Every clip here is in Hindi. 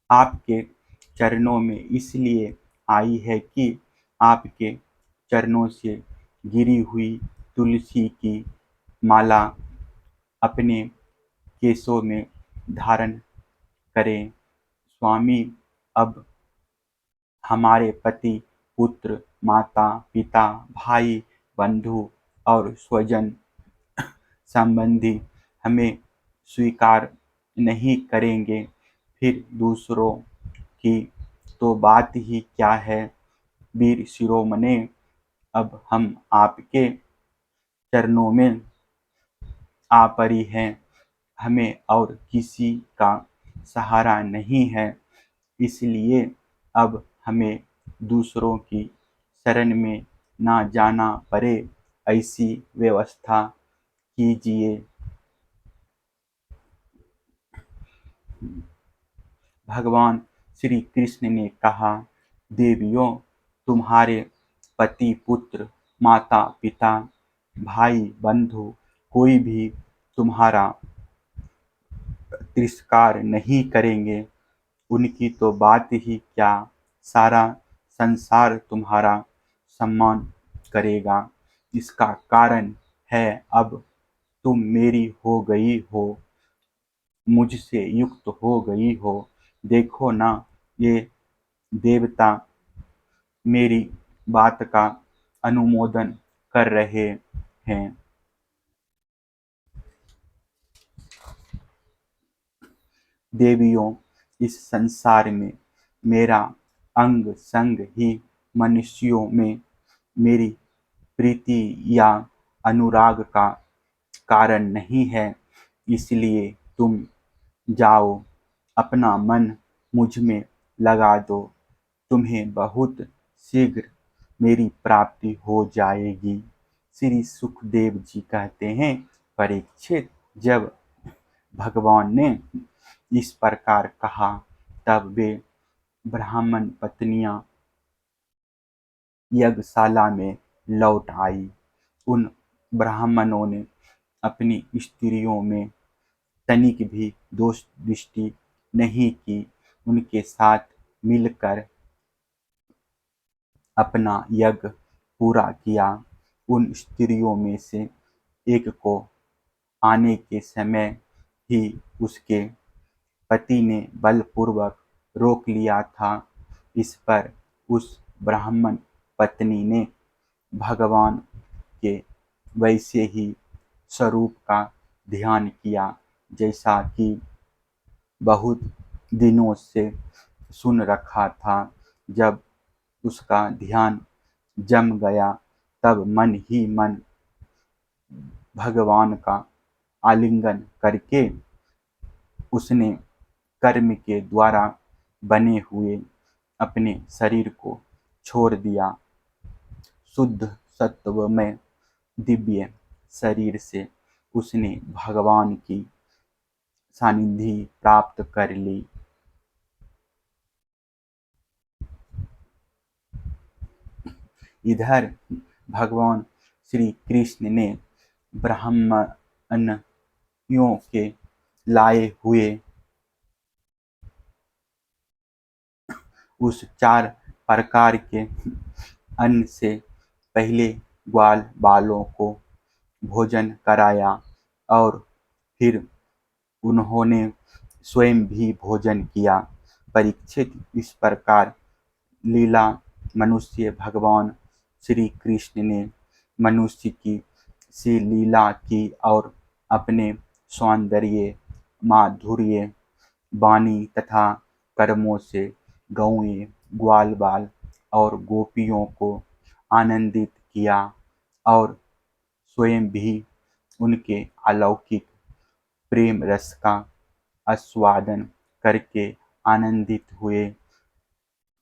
आपके चरणों में इसलिए आई है कि आपके चरणों से गिरी हुई तुलसी की माला अपने केशों में धारण करें। स्वामी, अब हमारे पति, पुत्र, माता पिता, भाई, बंधु और स्वजन संबंधी हमें स्वीकार नहीं करेंगे, फिर दूसरों की तो बात ही क्या है। वीर शिरोमणे, अब हम आपके चरणों में आ पड़ी हैं। हमें और किसी का सहारा नहीं है, इसलिए अब हमें दूसरों की शरण में ना जाना पड़े, ऐसी व्यवस्था कीजिए। भगवान श्री कृष्ण ने कहा, देवियों, तुम्हारे पति, पुत्र, माता पिता, भाई, बंधु कोई भी तुम्हारा तिरस्कार नहीं करेंगे। उनकी तो बात ही क्या, सारा संसार तुम्हारा सम्मान करेगा। इसका कारण है अब तुम मेरी हो गई हो, मुझसे युक्त हो गई हो। देखो ना, ये देवता मेरी बात का अनुमोदन कर रहे हैं। देवियों, इस संसार में मेरा अंग संग ही मनुष्यों में मेरी प्रीति या अनुराग का कारण नहीं है, इसलिए तुम जाओ, अपना मन मुझ में लगा दो, तुम्हें बहुत शीघ्र मेरी प्राप्ति हो जाएगी। श्री सुखदेव जी कहते हैं, परीक्षित, जब भगवान ने इस प्रकार कहा, तब वे ब्राह्मण पत्नियां यज्ञशाला में लौट आई। उन ब्राह्मणों ने अपनी स्त्रियों में तनिक भी दोष दृष्टि नहीं की, उनके साथ मिलकर अपना यज्ञ पूरा किया। उन स्त्रियों में से एक को आने के समय ही उसके पति ने बलपूर्वक रोक लिया था। इस पर उस ब्राह्मण पत्नी ने भगवान के वैसे ही स्वरूप का ध्यान किया, जैसा कि बहुत दिनों से सुन रखा था। जब उसका ध्यान जम गया, तब मन ही मन भगवान का आलिंगन करके उसने कर्म के द्वारा बने हुए अपने शरीर को छोड़ दिया। शुद्ध सत्व में दिव्य शरीर से उसने भगवान की सानिध्य प्राप्त कर ली। इधर भगवान श्री कृष्ण ने ब्राह्मणों के लाए हुए उस 4 प्रकार के अन्न से पहले ग्वाल बालों को भोजन कराया और फिर उन्होंने स्वयं भी भोजन किया। परीक्षित, इस प्रकार लीला मनुष्य भगवान श्री कृष्ण ने मनुष्य की सी लीला की और अपने सौंदर्य, माधुर्य, वाणी तथा कर्मों से गौएं, ग्वाल बाल और गोपियों को आनंदित किया और स्वयं भी उनके अलौकिक प्रेम रस का आस्वादन करके आनंदित हुए।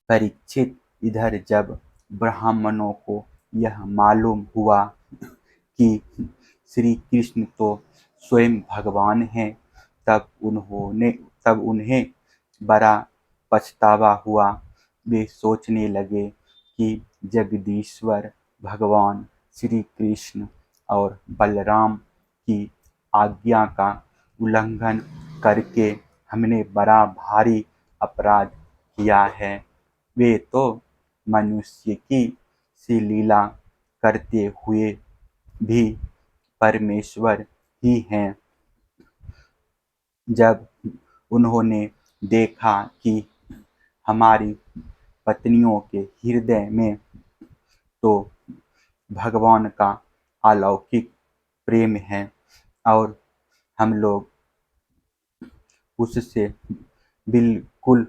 परीक्षित, इधर जब ब्राह्मणों को यह मालूम हुआ कि श्री कृष्ण तो स्वयं भगवान हैं, तब उन्हें बड़ा पछतावा हुआ। वे सोचने लगे कि जगदीश्वर भगवान श्री कृष्ण और बलराम की आज्ञा का उल्लंघन करके हमने बड़ा भारी अपराध किया है। वे तो मनुष्य की सी लीला करते हुए भी परमेश्वर ही हैं। जब उन्होंने देखा कि हमारी पत्नियों के हृदय में तो भगवान का अलौकिक प्रेम है और हम लोग उससे बिल्कुल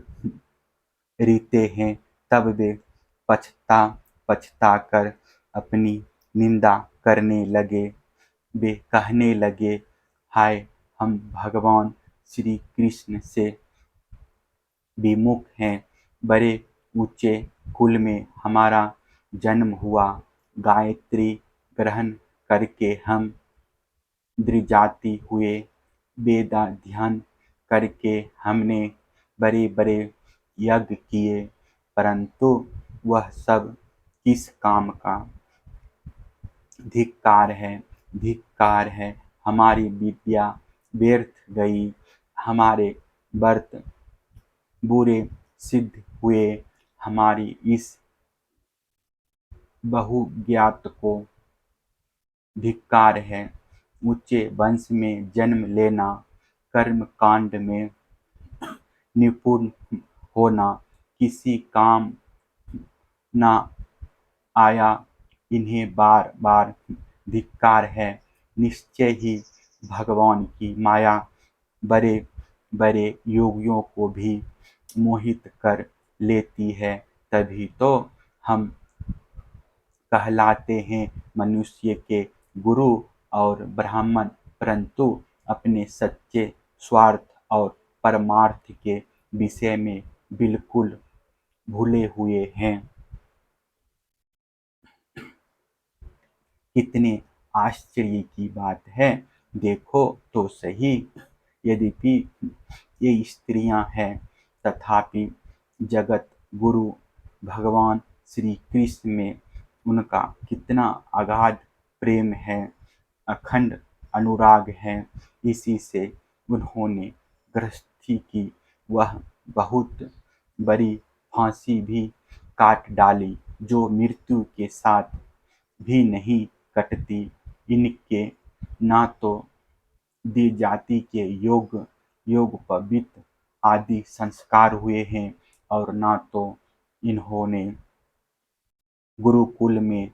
रीते हैं, तब वे पछता पछता कर अपनी निंदा करने लगे। वे कहने लगे, हाय, हम भगवान श्री कृष्ण से विमुख हैं। बड़े ऊंचे कुल में हमारा जन्म हुआ। गायत्री ग्रहण करके हम द्विजाति हुए। वेदाध्ययन करके हमने बड़े बड़े यज्ञ किए, परंतु वह सब किस काम का? धिक्कार है, धिक्कार है। हमारी विद्या व्यर्थ गई, हमारे व्रत बुरे सिद्ध हुए, हमारी इस बहुज्ञात को धिक्कार है। ऊंचे वंश में जन्म लेना, कर्म कांड में निपुण होना किसी काम ना आया, इन्हें बार बार धिक्कार है। निश्चय ही भगवान की माया बड़े बड़े योगियों को भी मोहित कर लेती है, तभी तो हम कहलाते हैं मनुष्य के गुरु और ब्राह्मण, परंतु अपने सच्चे स्वार्थ और परमार्थ के विषय में बिल्कुल भूले हुए हैं। कितने आश्चर्य की बात है, देखो तो सही। यद्यपि ये स्त्रियां हैं, तथापि जगत गुरु भगवान श्री कृष्ण में उनका कितना अगाध प्रेम है, अखंड अनुराग है। इसी से उन्होंने गृहस्थी की वह बहुत बड़ी फांसी भी काट डाली, जो मृत्यु के साथ भी नहीं कटती। इनके ना तो द्विजाति के योग पवित्र आदि संस्कार हुए हैं और ना तो इन्होंने गुरुकुल में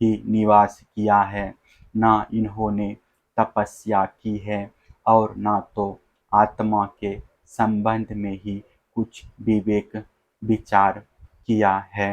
ही निवास किया है, ना इन्होंने तपस्या की है और ना तो आत्मा के संबंध में ही कुछ विवेक विचार किया है।